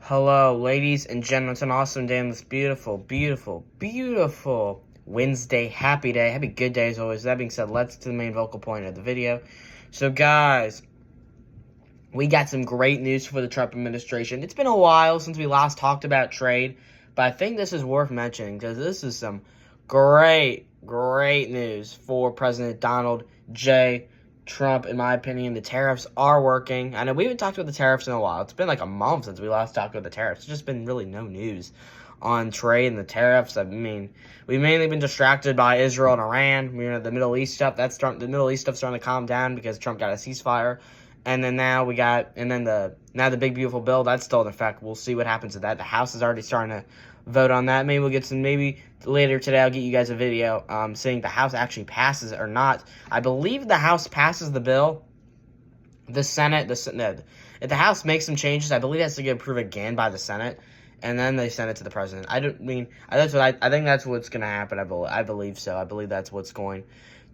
Hello, ladies and gentlemen. It's an awesome day on this beautiful, beautiful, beautiful Wednesday. Happy day. Happy good day as always. That being said, let's to the main vocal point of the video. So, guys, we got some great news for the Trump administration. It's been a while since we last talked about trade, but I think this is worth mentioning because this is some great news for President Donald J. Trump, in my opinion. The tariffs are working. I know we haven't talked about the tariffs in a while. It's been like a month since we last talked about the tariffs. There's just been really no news on trade and the tariffs. I mean, we've mainly been distracted by Israel and Iran. The Middle East stuff. The Middle East stuff's starting to calm down because Trump got a ceasefire. And then now the big beautiful bill that's still in effect. We'll see what happens with that. The House is already starting to vote on that. Maybe later today I'll get you guys a video saying the House actually passes it or not. I believe the House passes the bill. The Senate, if the House makes some changes, I believe it has to get approved again by the Senate, and then they send it to the president. I think that's what's going to happen. I believe so. I believe that's what's going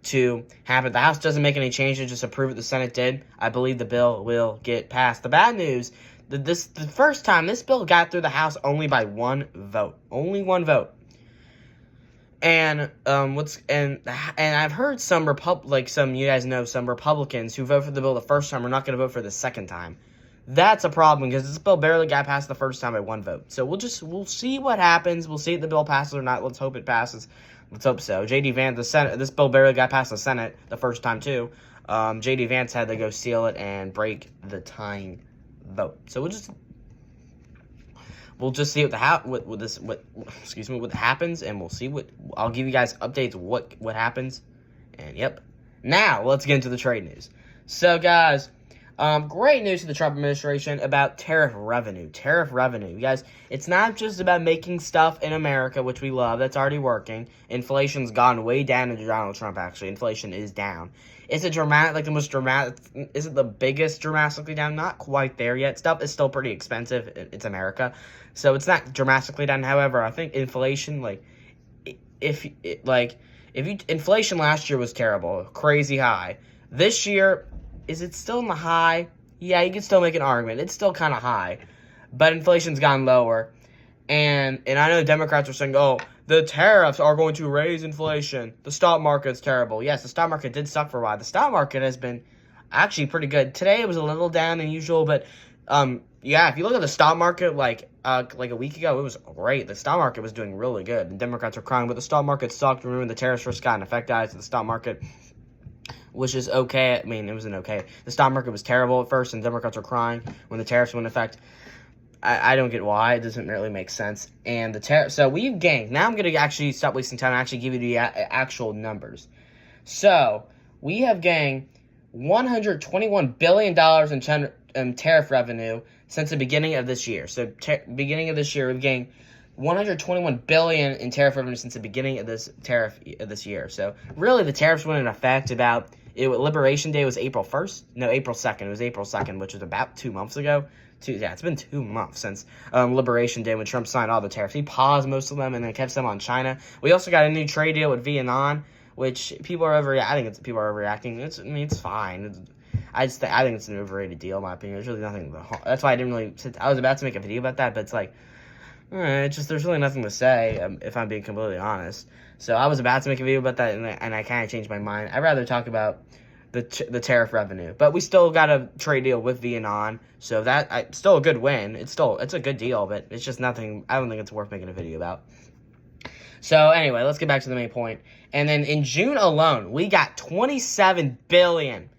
to happen. The House doesn't make any changes, just approve it. The Senate did. I believe the bill will get passed. The bad news, the first time this bill got through the House only by one vote. Only one vote. And I've heard some you guys know, some Republicans who vote for the bill the first time are not going to vote for the second time. That's a problem because this bill barely got passed the first time by one vote. So we'll see what happens. We'll see if the bill passes or not. Let's hope it passes. Let's hope so. J.D. Vance, the Senate, this bill barely got past the Senate the first time too. J.D. Vance had to go seal it and break the tying vote. So we'll just see what happens, and we'll see I'll give you guys updates what happens. And yep. Now let's get into the trade news. So guys, great news to the Trump administration about tariff revenue. Tariff revenue, you guys. It's not just about making stuff in America, which we love. That's already working. Inflation's gone way down under Donald Trump. Actually, inflation is down. Is it dramatic? Like the most dramatic? Is it the biggest dramatically down? Not quite there yet. Stuff is still pretty expensive. It's America, so it's not dramatically down. However, I think inflation, inflation last year was terrible, crazy high. This year, is it still in the high? Yeah, you can still make an argument. It's still kind of high, but inflation's gone lower. And I know Democrats are saying, oh, the tariffs are going to raise inflation. The stock market's terrible. Yes, the stock market did suck for a while. The stock market has been actually pretty good. Today it was a little down than usual, but yeah, if you look at the stock market like a week ago, it was great. The stock market was doing really good. And Democrats are crying, but the stock market sucked. Remember, the tariffs first got an effect, guys, to the stock market, which is okay. I mean, it wasn't okay. The stock market was terrible at first, and Democrats were crying when the tariffs went into effect. I don't get why. It doesn't really make sense. And the tariff. So we've gained. Now I'm going to actually stop wasting time and actually give you the actual numbers. So we have gained $121 billion in tariff revenue since the beginning of this year. So beginning of this year, we've gained $121 billion in tariff revenue since the beginning of this year. So really, the tariffs went in effect Liberation Day was April 1st. No, April 2nd. It was April 2nd, which was about 2 months ago. It's been 2 months since Liberation Day when Trump signed all the tariffs. He paused most of them and then kept some on China. We also got a new trade deal with Vietnam, which people are overreacting. People are overreacting. It's fine. I think it's an overrated deal, in my opinion. There's really nothing. That's why I didn't really. I was about to make a video about that, but it's like, there's really nothing to say if I'm being completely honest. So I was about to make a video about that, and I kind of changed my mind. I'd rather talk about the tariff revenue, but we still got a trade deal with Vietnam, so that still a good win. It's a good deal, but it's just nothing. I don't think it's worth making a video about. So anyway, let's get back to the main point. And then in June alone, we got $27 billion,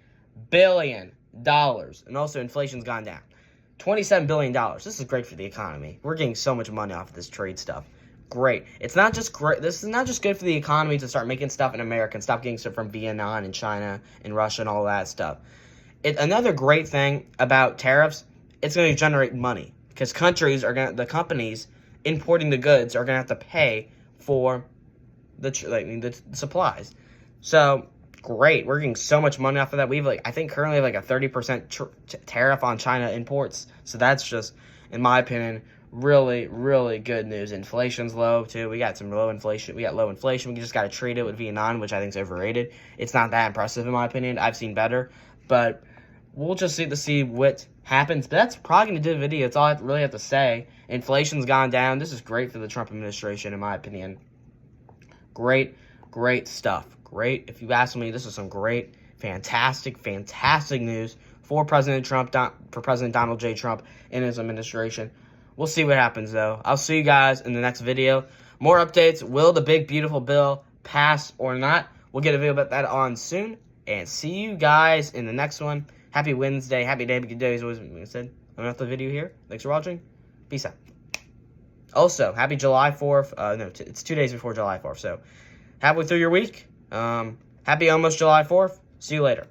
and also inflation's gone down. $27 billion. This is great for the economy. We're getting so much money off of this trade stuff. Great. It's not just great. This is not just good for the economy to start making stuff in America and stop getting stuff from Vietnam and China and Russia and all that stuff. Another great thing about tariffs, it's going to generate money because the companies importing the goods are going to have to pay for the supplies. So great. We're getting so much money off of that. I think currently have a 30% tariff on China imports. So that's just, in my opinion, really, really good news. Inflation's low too. We got low inflation. We just got to trade it with Vietnam, which I think is overrated. It's not that impressive in my opinion. I've seen better, but we'll just see what happens. But that's probably going to do the video. That's all I really have to say. Inflation's gone down. This is great for the Trump administration, in my opinion. Great stuff. Great. If you ask me, this is some great, fantastic news for President Trump, for President Donald J. Trump and his administration. We'll see what happens, though. I'll see you guys in the next video. More updates. Will the big, beautiful bill pass or not? We'll get a video about that on soon. And see you guys in the next one. Happy Wednesday. Happy day. Good day. As always said, I'm going to the video here. Thanks for watching. Peace out. Also, happy July 4th. No, it's 2 days before July 4th. So, halfway through your week. Happy almost July 4th. See you later.